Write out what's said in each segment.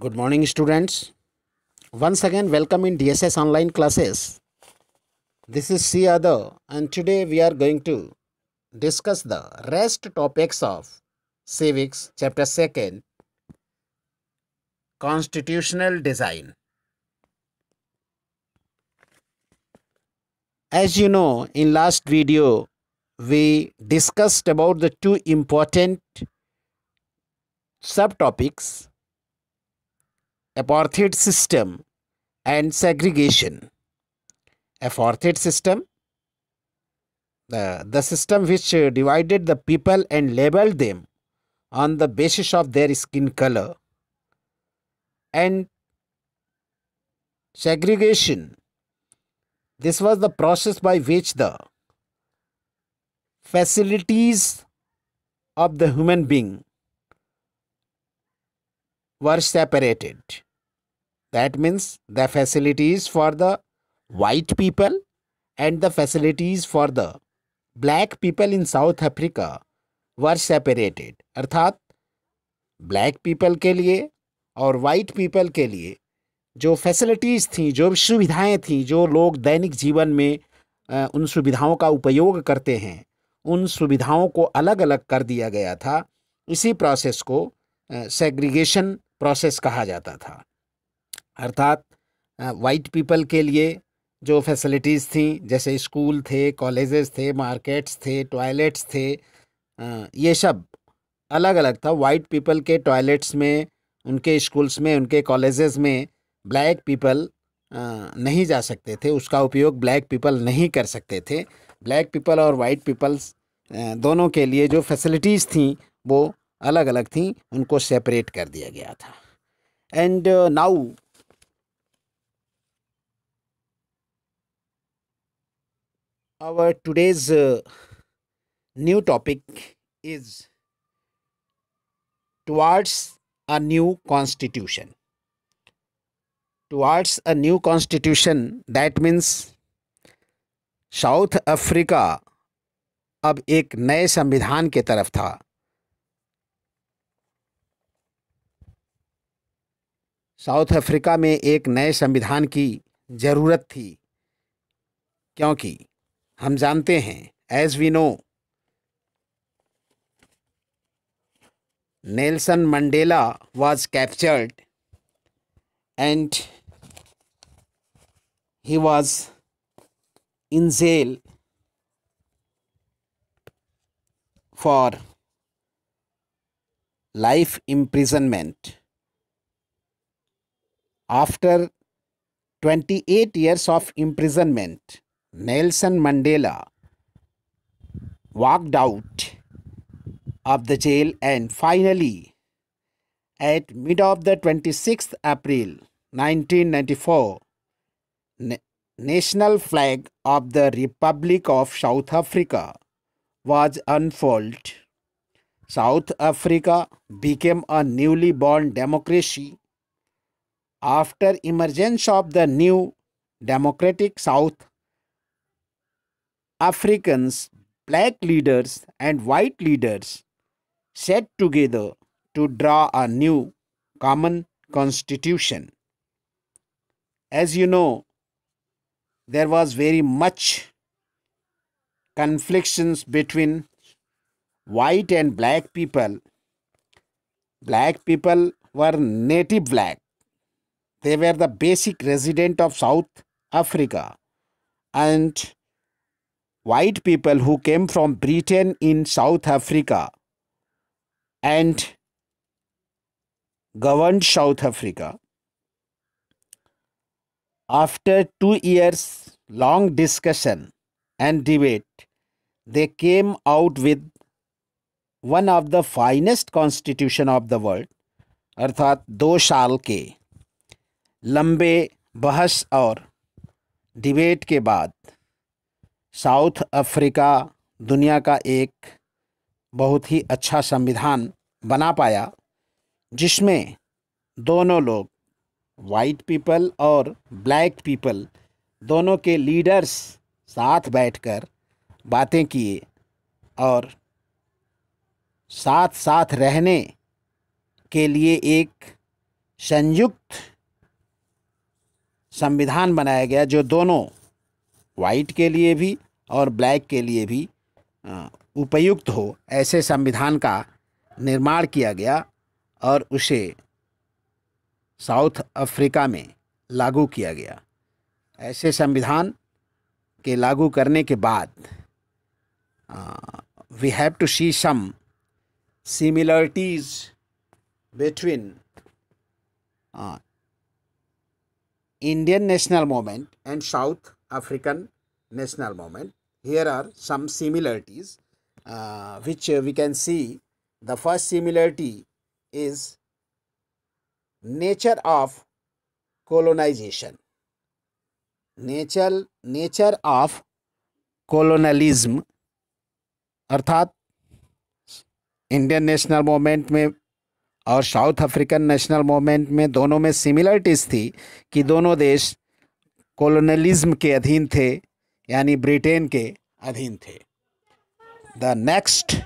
Good morning, students. Once again, welcome in DSS online classes. This is C. Yadav, and today we are going to discuss the rest topics of Civics, Chapter 2, Constitutional Design. As you know, in last video, we discussed about the two important subtopics, apartheid system and segregation. Apartheid system, the system which divided the people and labeled them on the basis of their skin color, and segregation. This was the process by which the facilities of the human being were separated. That means the facilities for the white people and the facilities for the black people in South Africa were separated. अर्थात black people के लिए और white people के लिए जो facilities थी, जो सुविधाएं थी, जो लोग दैनिक जीवन में उन सुविधाओं का उपयोग करते हैं, उन सुविधाओं को अलग अलग कर दिया गया था. इसी प्रोसेस को सेग्रीगेशन प्रोसेस कहा जाता था. अर्थात वाइट पीपल के लिए जो फैसिलिटीज़ थी, जैसे स्कूल थे, कॉलेजेस थे, मार्केट्स थे, टॉयलेट्स थे, ये सब अलग अलग था. वाइट पीपल के टॉयलेट्स में, उनके स्कूल्स में, उनके कॉलेजेस में ब्लैक पीपल नहीं जा सकते थे. उसका उपयोग ब्लैक पीपल नहीं कर सकते थे. ब्लैक पीपल और वाइट पीपल्स दोनों के लिए जो फैसिलिटीज़ थी वो अलग अलग थी, उनको सेपरेट कर दिया गया था. And now our today's new topic is towards a new constitution. Towards a new constitution, that means south Africa अब एक नए संविधान के तरफ था. साउथ अफ्रीका में एक नए संविधान की ज़रूरत थी, क्योंकि हम जानते हैं, as we know, Nelson Mandela was captured and he was in jail for life imprisonment. After 28 years of imprisonment, Nelson Mandela walked out of the jail, and finally, at mid of the 26th April 1994, national flag of the Republic of South Africa was unfurled. South Africa became a newly born democracy. After emergence of the new democratic South Africans, black leaders and white leaders sat together to draw a new common constitution. As you know, there was very much conflicts between white and black people. Black people were native black. They were the basic resident of South Africa. And white people who came from Britain in South Africa and governed South Africa. After 2 years long discussion and debate, they came out with one of the finest constitution of the world. अर्थात 2 साल के लंबे बहस और debate के बाद south Africa दुनिया का एक बहुत ही अच्छा संविधान बना पाया, जिसमें दोनों लोग, वाइट पीपल और ब्लैक पीपल, दोनों के लीडर्स साथ बैठकर बातें किए और साथ साथ रहने के लिए एक संयुक्त संविधान बनाया गया जो दोनों वाइट के लिए भी और ब्लैक के लिए भी उपयुक्त हो, ऐसे संविधान का निर्माण किया गया और उसे साउथ अफ्रीका में लागू किया गया। ऐसे संविधान के लागू करने के बाद we have to see some similarities between Indian national movement and South African national movement. Here are some similarities which we can see. The first similarity is nature of colonization. Nature of colonialism, अर्थात Indian national movement में और south African national movement में दोनों में similarities थी कि दोनों देश कॉलोनलिज्म के अधीन थे, यानी ब्रिटेन के अधीन थे। The next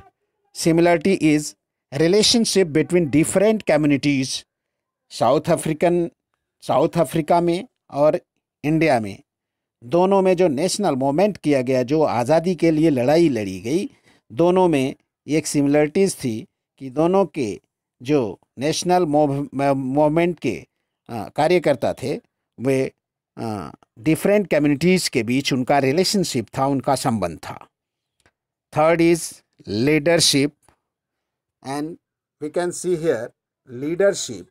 similarity is relationship between different communities. South Africa में और इंडिया में दोनों में जो नेशनल मूवमेंट किया गया, जो आज़ादी के लिए लड़ाई लड़ी गई, दोनों में एक सिमिलरिटीज़ थी कि दोनों के जो नेशनल मूवमेंट के कार्यकर्ता थे वे डिफरेंट कम्युनिटीज़ के बीच उनका रिलेशनशिप था, उनका संबंध था। Third is leadership, and we can see here leadership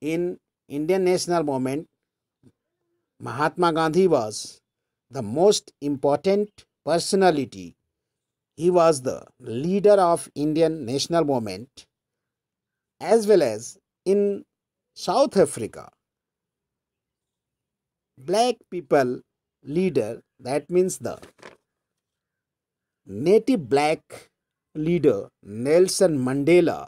in Indian national movement. Mahatma Gandhi was the most important personality. He was the leader of Indian national movement, as well as in South Africa. Black people leader, that means the native black leader Nelson Mandela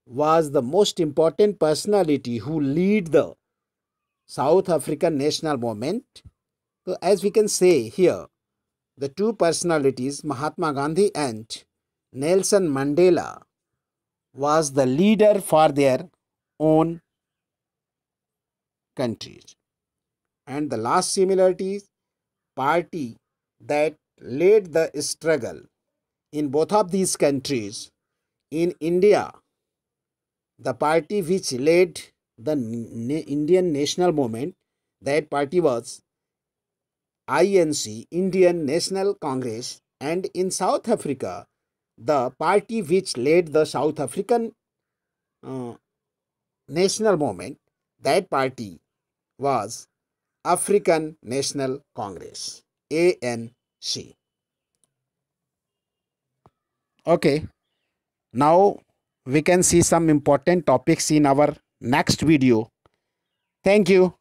was the most important personality who lead the South African national movement. So as we can say here, the two personalities, Mahatma Gandhi and Nelson Mandela, was the leader for their own countries. And the last similarity is party that led the struggle in both of these countries. In India, the party which led the Indian national movement, that party was INC, Indian National Congress, and in South Africa, the party which led the South African national movement, that party was African National Congress, ANC. Okay, now we can see some important topics in our next video. Thank you.